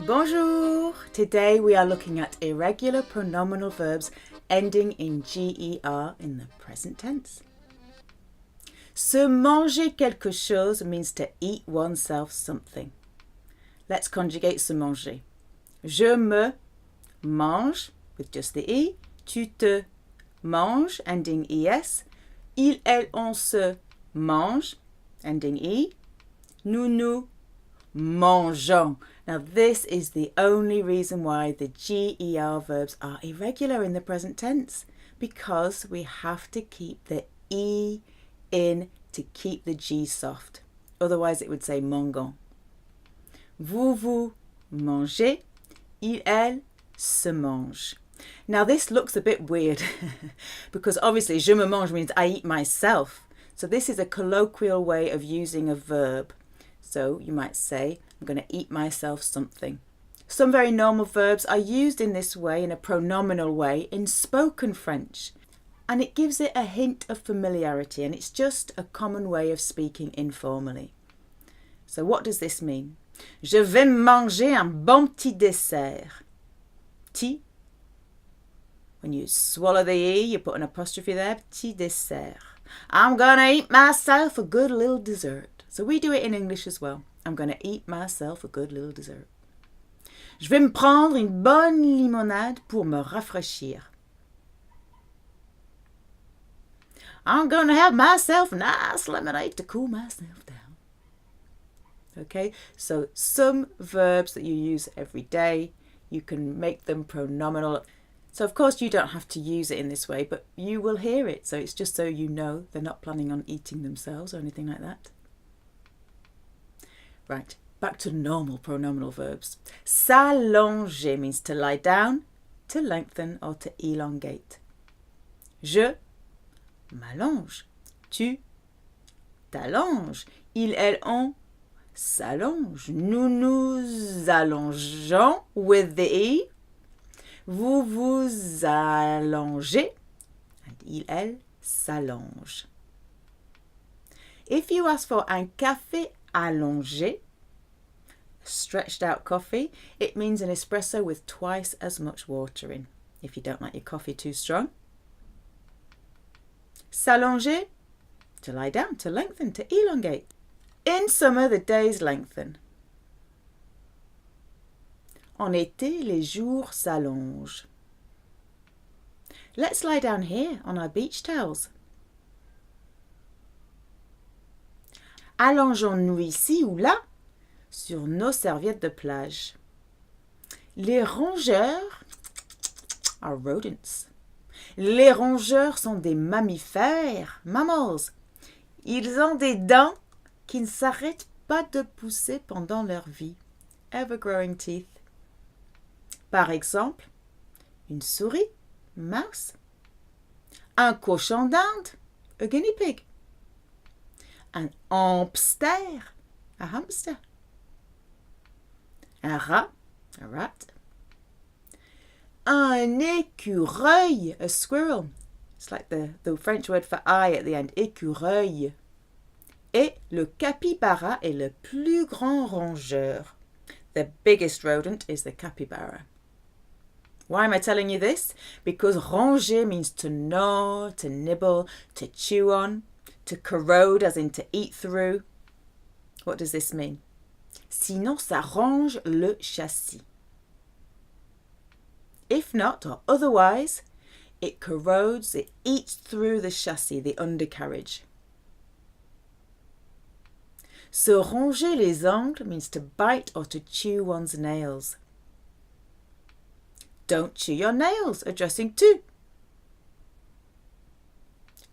Bonjour! Today we are looking at irregular pronominal verbs ending in GER in the present tense. Se manger quelque chose means to eat oneself something. Let's conjugate se manger. Je me mange with just the E. Tu te manges ending ES. Il, elle, on se mange ending E. Nous, nous mangeons. Now this is the only reason why the GER verbs are irregular in the present tense, because we have to keep the E in to keep the G soft. Otherwise it would say mangeons. Vous, vous mangez. Il, elle se mange. Now this looks a bit weird because obviously je me mange means I eat myself. So this is a colloquial way of using a verb. So you might say, I'm going to eat myself something. Some very normal verbs are used in this way, in a pronominal way, in spoken French. And it gives it a hint of familiarity, and it's just a common way of speaking informally. So what does this mean? Je vais manger un bon petit dessert. Petit. When you swallow the E, you put an apostrophe there. Petit dessert. I'm going to eat myself a good little dessert. So we do it in English as well. I'm going to eat myself a good little dessert. Je vais me prendre une bonne limonade pour me rafraîchir. I'm going to have myself a nice lemonade to cool myself down. Okay, so some verbs that you use every day, you can make them pronominal. So of course you don't have to use it in this way, but you will hear it. So it's just so you know they're not planning on eating themselves or anything like that. Right, back to normal pronominal verbs. S'allonger means to lie down, to lengthen or to elongate. Je m'allonge. Tu t'allonges. Il, elle, on s'allonge. Nous nous allongeons with the E. Vous vous allongez. And il, elle s'allonge. If you ask for un café allongé, stretched out coffee, it means an espresso with twice as much water in, if you don't like your coffee too strong. S'allonger, to lie down, to lengthen, to elongate. In summer, the days lengthen. En été, les jours s'allongent. Let's lie down here on our beach towels. Allongeons-nous ici ou là sur nos serviettes de plage. Les rongeurs are rodents. Les rongeurs sont des mammifères, mammals. Ils ont des dents qui ne s'arrêtent pas de pousser pendant leur vie. Ever-growing teeth. Par exemple, une souris, mouse. Un cochon d'Inde, a guinea pig. Un hamster, a hamster. Un rat, a rat. Un écureuil, a squirrel. It's like the French word for eye at the end, écureuil. Et le capybara est le plus grand rongeur. The biggest rodent is the capybara. Why am I telling you this? Because ronger means to gnaw, to nibble, to chew on. To corrode, as in to eat through. What does this mean? Sinon, ça ronge le châssis. If not, or otherwise, it corrodes, it eats through the chassis, the undercarriage. Se ronger les ongles means to bite or to chew one's nails. Don't chew your nails, addressing to.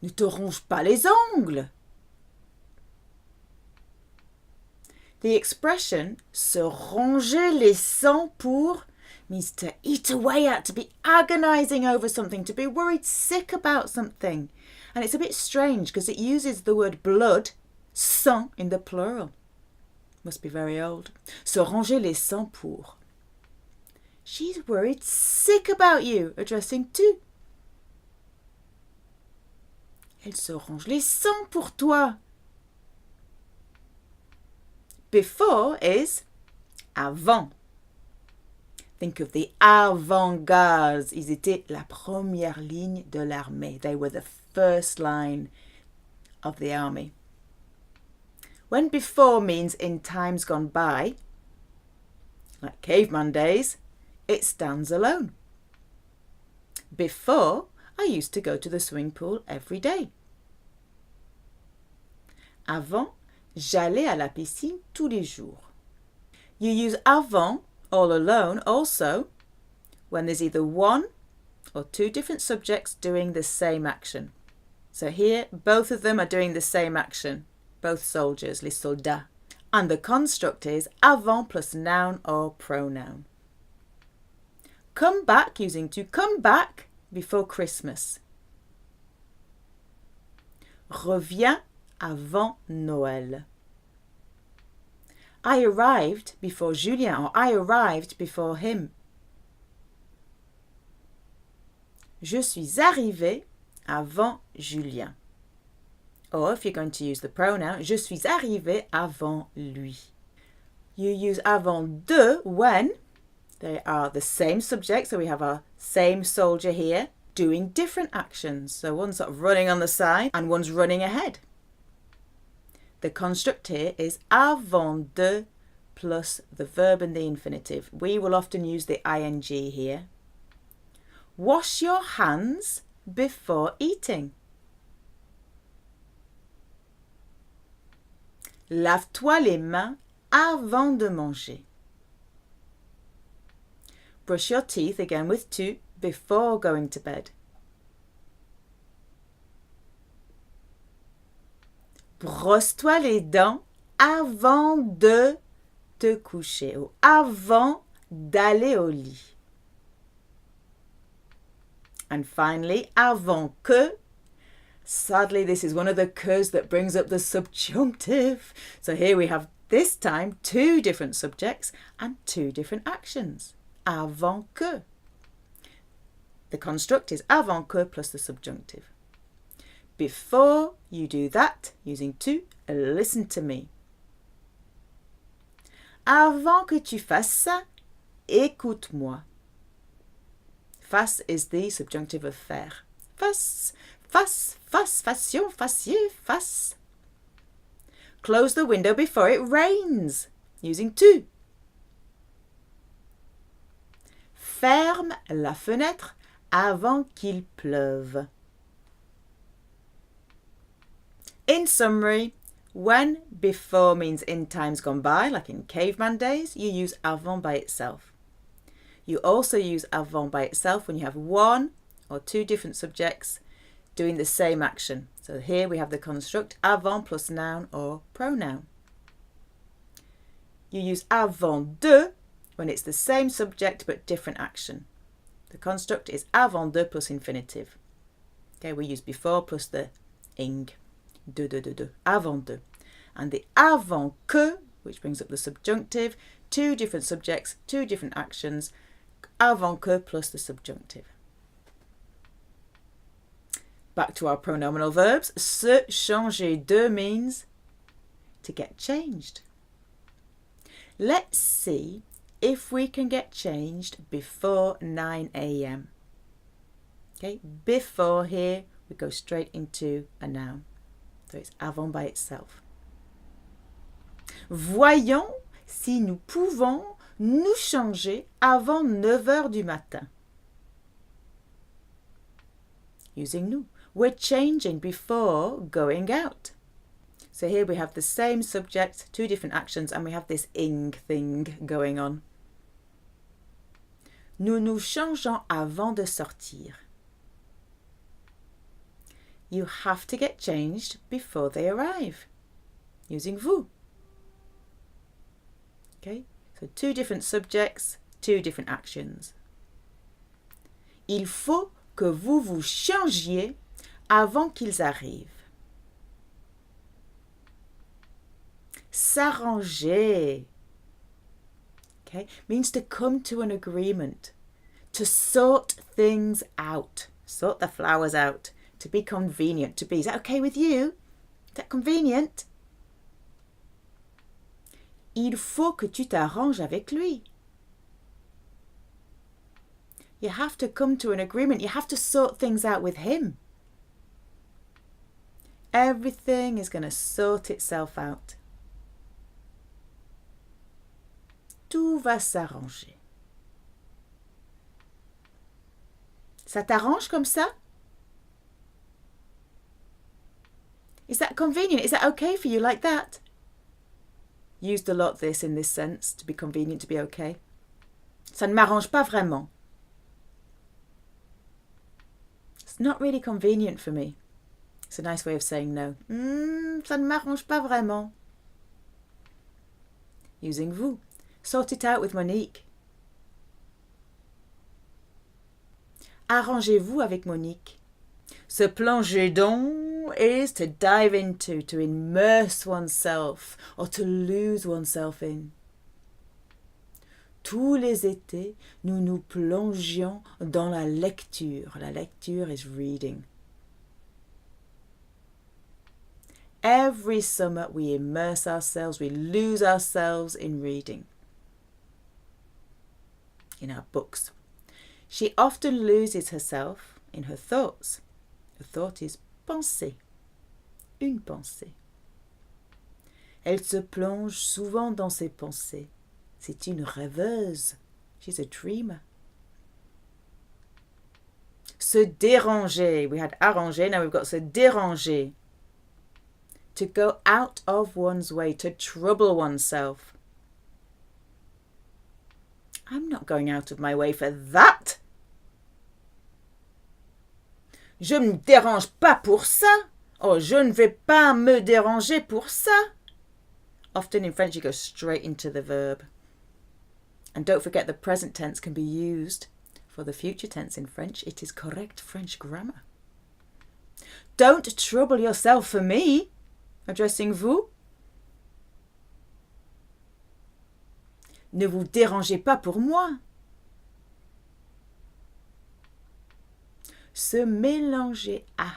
Ne te ronge pas les ongles. The expression se ronger les sangs pour means to eat away at, to be agonizing over something, to be worried sick about something. And it's a bit strange because it uses the word blood, sang, in the plural. Must be very old. Se ronger les sangs pour. She's worried sick about you, addressing to. Elle se ronge les sangs pour toi. Before is avant. Think of the avant-gardes. Ils étaient la première ligne de l'armée. They were the first line of the army. When before means in times gone by, like caveman days, it stands alone. Before, I used to go to the swimming pool every day. Avant, j'allais à la piscine tous les jours. You use avant, all alone, also when there's either one or two different subjects doing the same action. So here, both of them are doing the same action. Both soldiers, les soldats. And the construct is avant plus noun or pronoun. Come back, using to come back before Christmas. Reviens avant Noël. I arrived before Julien, or I arrived before him. Je suis arrivé avant Julien. Or if you're going to use the pronoun, je suis arrivé avant lui. You use avant de when they are the same subject, so we have our same soldier here doing different actions. So one's sort of running on the side and one's running ahead. The construct here is avant de plus the verb and the infinitive. We will often use the ing here. Wash your hands before eating. Lave-toi les mains avant de manger. Brush your teeth, again with to, before going to bed. Brosse-toi les dents avant de te coucher ou avant d'aller au lit. And finally, avant que. Sadly, this is one of the que's that brings up the subjunctive. So here we have this time two different subjects and two different actions. Avant que. The construct is avant que plus the subjunctive. Before you do that, using to, listen to me. Avant que tu fasses ça, écoute-moi. Fasse is the subjunctive of faire. Fasse, fasse, fasse, fassion, fassiez, fasse. Close the window before it rains, using to. Ferme la fenêtre avant qu'il pleuve. In summary, when before means in times gone by, like in caveman days, you use avant by itself. You also use avant by itself when you have one or two different subjects doing the same action. So here we have the construct avant plus noun or pronoun. You use avant de when it's the same subject but different action. The construct is avant de plus infinitive. Okay, we use before plus the ing. De, avant de. And the avant que, which brings up the subjunctive, two different subjects, two different actions, avant que plus the subjunctive. Back to our pronominal verbs. Se changer de means to get changed. Let's see if we can get changed before 9 a.m. Okay, before here, we go straight into a noun. So it's avant by itself. Voyons si nous pouvons nous changer avant 9 heures du matin. Using nous. We're changing before going out. So here we have the same subject, two different actions, and we have this ing thing going on. Nous nous changeons avant de sortir. You have to get changed before they arrive, using vous. Okay, so two different subjects, two different actions. Il faut que vous vous changiez avant qu'ils arrivent. S'arranger, okay, means to come to an agreement, to sort things out, sort the flowers out. To be convenient, to be. Is that okay with you? Is that convenient? Il faut que tu t'arranges avec lui. You have to come to an agreement. You have to sort things out with him. Everything is going to sort itself out. Tout va s'arranger. Ça t'arrange comme ça? Is that convenient? Is that okay for you like that? Used a lot this in this sense, to be convenient, to be okay. Ça ne m'arrange pas vraiment. It's not really convenient for me. It's a nice way of saying no. Ça ne m'arrange pas vraiment. Using vous. Sort it out with Monique. Arrangez-vous avec Monique. Se plonger dans is to dive into, to immerse oneself, or to lose oneself in. Tous les étés, nous nous plongions dans la lecture. La lecture is reading. Every summer we immerse ourselves, we lose ourselves in reading. In our books. She often loses herself in her thoughts. A thought is pensée. Une pensée. Elle se plonge souvent dans ses pensées. C'est une rêveuse. She's a dreamer. Se déranger. We had arranger, now we've got se déranger. To go out of one's way, to trouble oneself. I'm not going out of my way for that. Je ne me dérange pas pour ça. Oh, je ne vais pas me déranger pour ça. Often in French you go straight into the verb. And don't forget the present tense can be used for the future tense in French. It is correct French grammar. Don't trouble yourself for me. Addressing vous. Ne vous dérangez pas pour moi. Se mélanger à.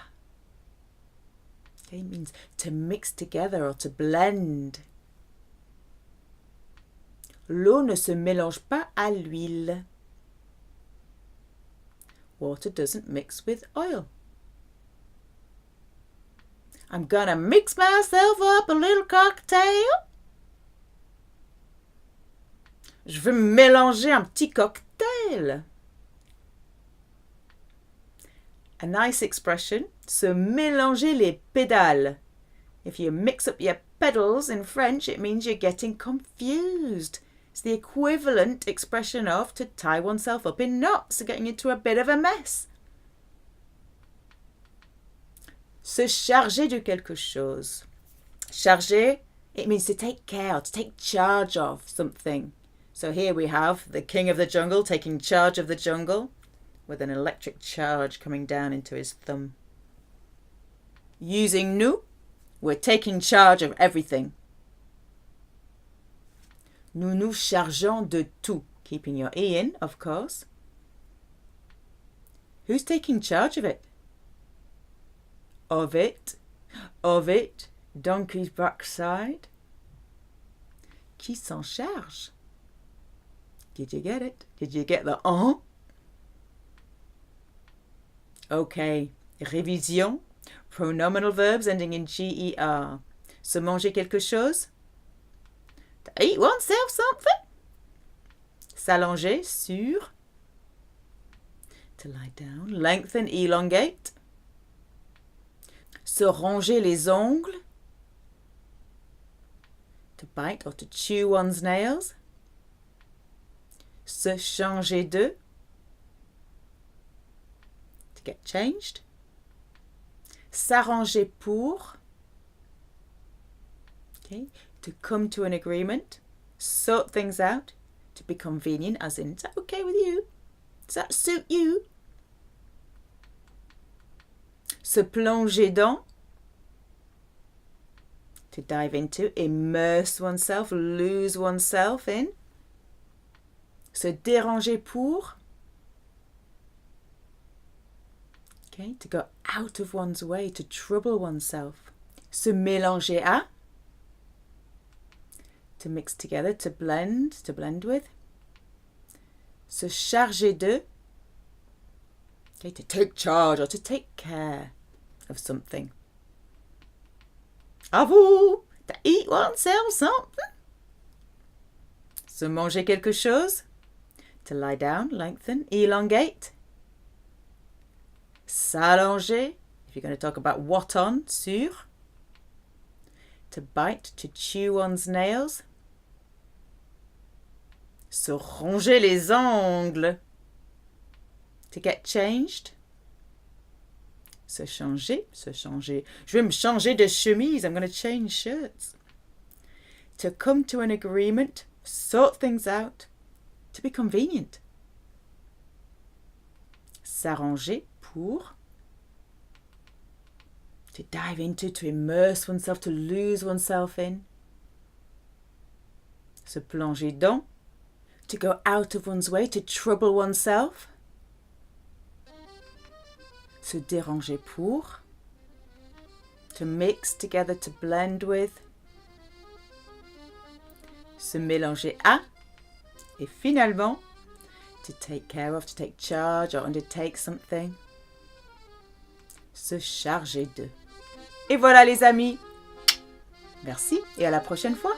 Okay, means to mix together or to blend. L'eau ne se mélange pas à l'huile. Water doesn't mix with oil. I'm gonna mix myself up a little cocktail. Je veux mélanger un petit cocktail. A nice expression, se mélanger les pédales. If you mix up your pedals in French, it means you're getting confused. It's the equivalent expression of to tie oneself up in knots, getting into a bit of a mess. Se charger de quelque chose. Charger, it means to take care, to take charge of something. So here we have the king of the jungle taking charge of the jungle with an electric charge coming down into his thumb. Using nous, we're taking charge of everything. Nous nous chargeons de tout. Keeping your E in, of course. Who's taking charge of it? Of it. Of it. Donkey's backside. Qui s'en charge? Did you get it? Did you get the en? Okay. Révision. Pronominal verbs ending in GER. Se manger quelque chose. To eat oneself something. S'allonger sur. To lie down. Lengthen, elongate. Se ronger les ongles. To bite or to chew one's nails. Se changer de. To get changed. S'arranger pour. Okay. To come to an agreement. Sort things out. To be convenient, as in, is that okay with you? Does that suit you? Se plonger dans. To dive into, immerse oneself, lose oneself in. Se déranger pour. Okay, to go out of one's way, to trouble oneself. Se mélanger à. to mix together, to blend with. Se charger de, okay, to take charge or to take care of something. À vous, to eat oneself something. Se manger quelque chose, to lie down, lengthen, elongate. S'allonger, if you're going to talk about what on, sur. To bite, to chew one's nails. Se ronger les ongles, to get changed. Se changer. Je vais me changer de chemise, I'm going to change shirts. To come to an agreement, sort things out, to be convenient. S'arranger pour. To dive into, to immerse oneself, to lose oneself in. Se plonger dans, to go out of one's way, to trouble oneself. Se déranger pour, to mix together, to blend with. Se mélanger à, et finalement, to take care of, to take charge or undertake something. Se charger de. Et voilà les amis. Merci et à la prochaine fois.